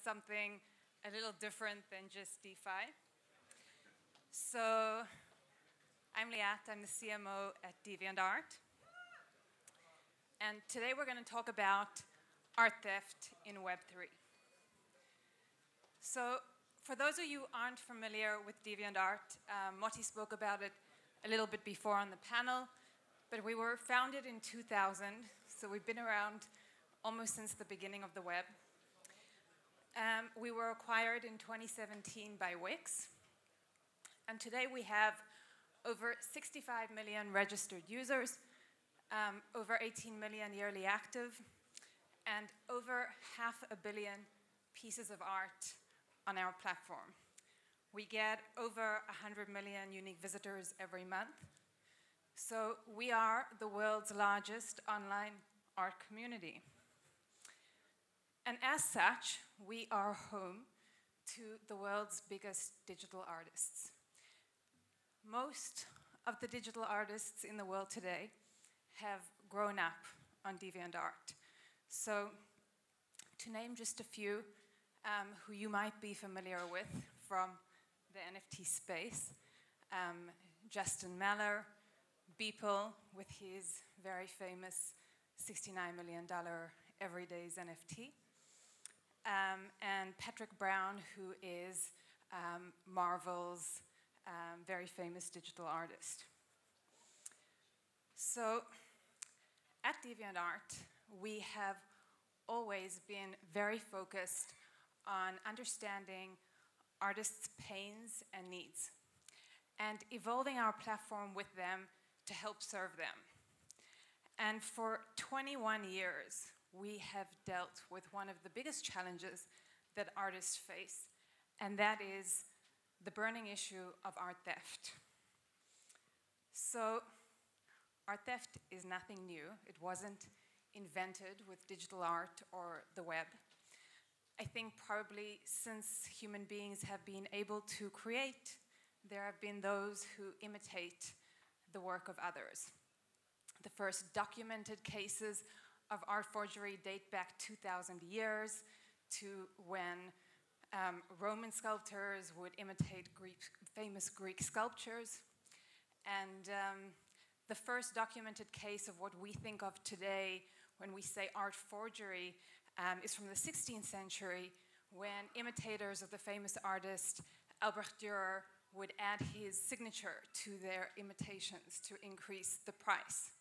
something a little different than just DeFi. So I'm Liat, I'm the CMO at DeviantArt. And today we're going to talk about art theft in Web3. So for those of you who aren't familiar with DeviantArt, Motti spoke about it a little bit before on the panel, but we were founded in 2000, so we've been around almost since the beginning of the web. We were acquired in 2017 by Wix, and today we have over 65 million registered users, over 18 million yearly active, and over 500 million pieces of art on our platform. We get over 100 million unique visitors every month. So we are the world's largest online art community. And as such, we are home to the world's biggest digital artists. Most of the digital artists in the world today have grown up on DeviantArt. So to name just a few who you might be familiar with from the NFT space, Justin Meller, Beeple with his very famous $69 million Everyday's NFT, and Patrick Brown, who is Marvel's very famous digital artist. So at DeviantArt, we have always been very focused on understanding artists' pains and needs and evolving our platform with them to help serve them. And for 21 years, we have dealt with one of the biggest challenges that artists face, and that is the burning issue of art theft. So art theft is nothing new. It wasn't invented with digital art or the web. I think probably since human beings have been able to create, there have been those who imitate the work of others. The first documented cases of art forgery date back 2,000 years to when Roman sculptors would imitate famous Greek sculptures. And the first documented case of what we think of today when we say art forgery is from the 16th century, when imitators of the famous artist Albrecht Dürer would add his signature to their imitations to increase the price.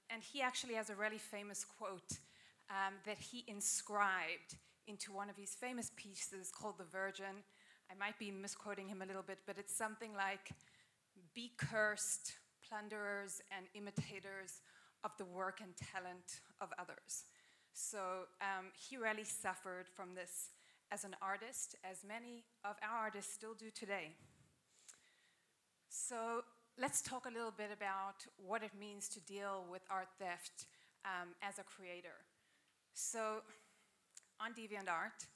And he actually has a really famous quote that he inscribed into one of his famous pieces called The Virgin. I might be misquoting him a little bit, but it's something like, "Be cursed, plunderers and imitators of the work and talent of others." So he really suffered from this as an artist, as many of our artists still do today. So let's talk a little bit about what it means to deal with art theft as a creator. So on DeviantArt,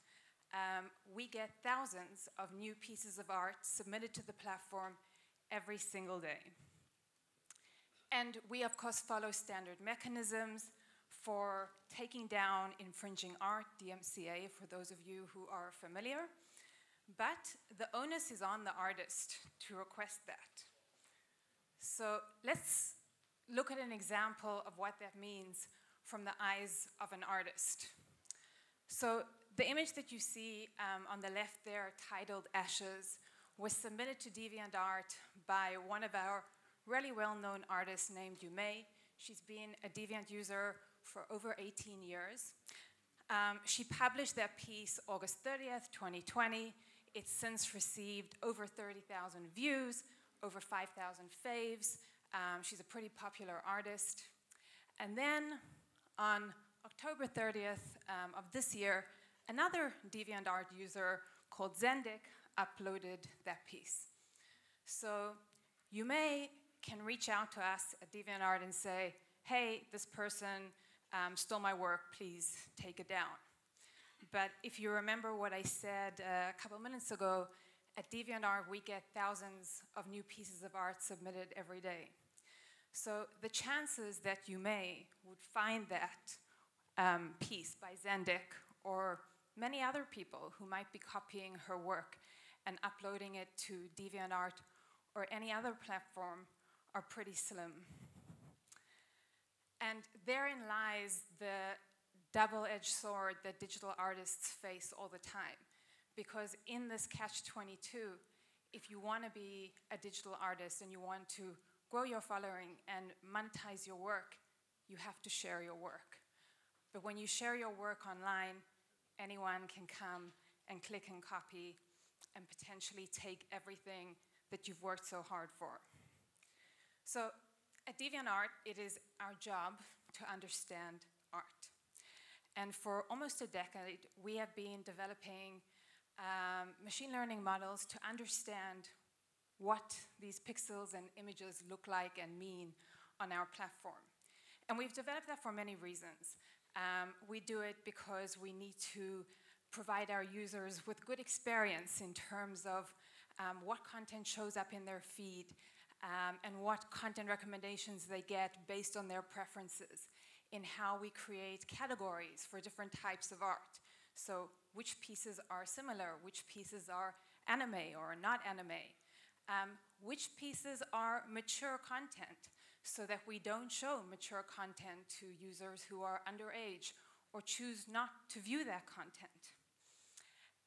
we get thousands of new pieces of art submitted to the platform every single day. And we, of course, follow standard mechanisms for taking down infringing art, DMCA, for those of you who are familiar. But the onus is on the artist to request that. So let's look at an example of what that means from the eyes of an artist. So the image that you see on the left there, titled Ashes, was submitted to DeviantArt by one of our really well-known artists named Yumei. She's been a Deviant user for over 18 years. She published that piece August 30th, 2020. It's since received over 30,000 views, over 5,000 faves. She's a pretty popular artist. And then on October 30th of this year, another DeviantArt user called Zendik uploaded that piece. So Yumei can reach out to us at DeviantArt and say, "Hey, this person stole my work, please take it down." But if you remember what I said a couple minutes ago, at DeviantArt we get thousands of new pieces of art submitted every day. So the chances that Yumei would find that piece by Zendik or many other people who might be copying her work and uploading it to DeviantArt or any other platform are pretty slim. And therein lies the double-edged sword that digital artists face all the time. Because in this catch-22, if you want to be a digital artist and you want to grow your following and monetize your work, you have to share your work. But when you share your work online, anyone can come and click and copy and potentially take everything that you've worked so hard for. So at DeviantArt, it is our job to understand art. And for almost a decade, we have been developing machine learning models to understand what these pixels and images look like and mean on our platform. And we've developed that for many reasons. We do it because we need to provide our users with good experience in terms of what content shows up in their feed and what content recommendations they get based on their preferences, in how we create categories for different types of art. So which pieces are similar, which pieces are anime or not anime, which pieces are mature content, so that we don't show mature content to users who are underage or choose not to view that content.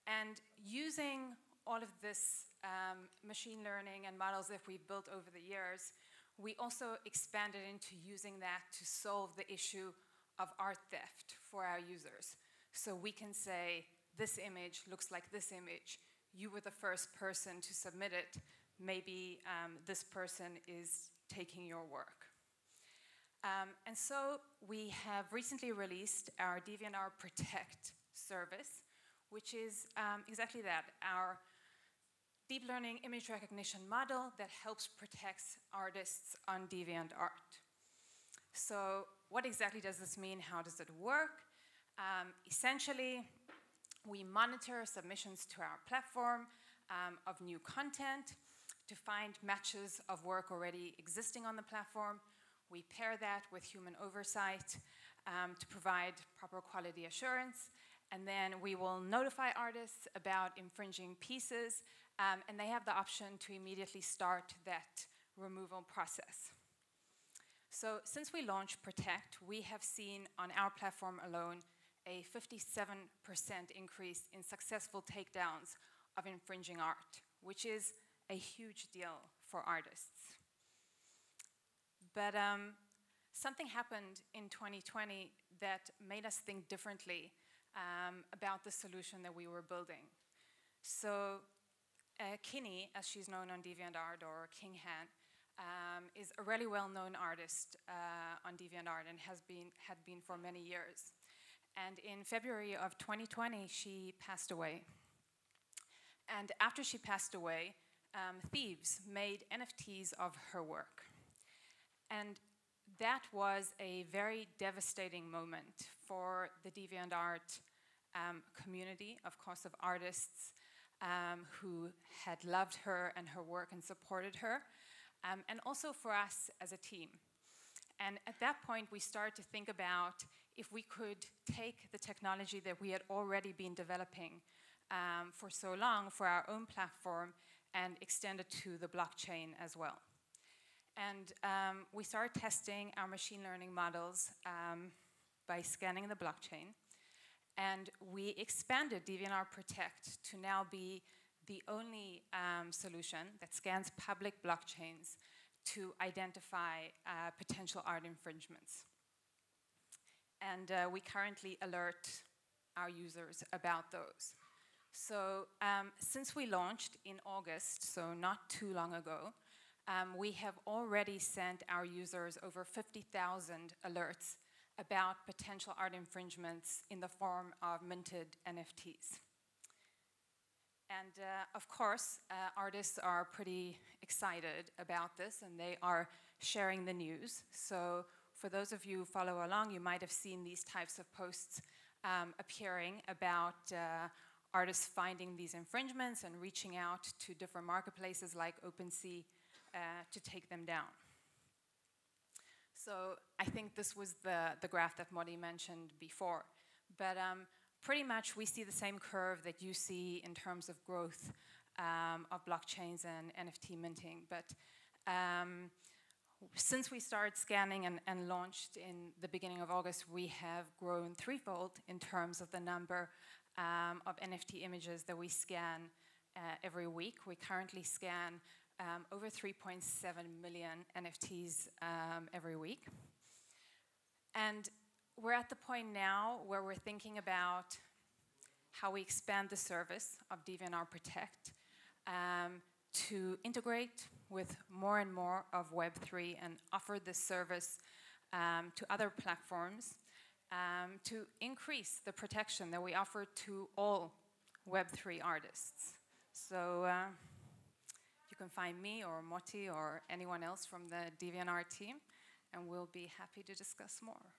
And using all of this machine learning and models that we've built over the years, we also expanded into using that to solve the issue of art theft for our users. So we can say, this image looks like this image. You were the first person to submit it. Maybe this person is taking your work. And so we have recently released our DeviantArt Protect service, which is exactly that, our deep learning image recognition model that helps protect artists on DeviantArt. So what exactly does this mean? How does it work? Essentially, we monitor submissions to our platform of new content to find matches of work already existing on the platform. We pair that with human oversight to provide proper quality assurance. And then we will notify artists about infringing pieces, and they have the option to immediately start that removal process. So since we launched Protect, we have seen on our platform alone a 57% increase in successful takedowns of infringing art, which is a huge deal for artists. But something happened in 2020 that made us think differently about the solution that we were building. So Kinney, as she's known on DeviantArt, or King Han, is a really well-known artist on DeviantArt and had been for many years. And in February of 2020, she passed away. And after she passed away, thieves made NFTs of her work. And that was a very devastating moment for the DeviantArt community, of course, of artists who had loved her and her work and supported her, and also for us as a team. And at that point, we started to think about if we could take the technology that we had already been developing for so long for our own platform and extend it to the blockchain as well. And we started testing our machine learning models by scanning the blockchain. And we expanded DeviantArt Protect to now be the only solution that scans public blockchains to identify potential art infringements. And we currently alert our users about those. So since we launched in August, so not too long ago, we have already sent our users over 50,000 alerts about potential art infringements in the form of minted NFTs. And of course, artists are pretty excited about this, and they are sharing the news. So for those of you who follow along, you might have seen these types of posts appearing about artists finding these infringements and reaching out to different marketplaces like OpenSea to take them down. So I think this was the graph that Modi mentioned before. But pretty much we see the same curve that you see in terms of growth of blockchains and NFT minting. But since we started scanning and launched in the beginning of August, we have grown threefold in terms of the number of NFT images that we scan every week. We currently scan over 3.7 million NFTs every week. And we're at the point now where we're thinking about how we expand the service of DeviantArt Protect to integrate with more and more of Web3 and offer this service to other platforms to increase the protection that we offer to all Web3 artists. So you can find me or Moti or anyone else from the DeviantArt team, and we'll be happy to discuss more.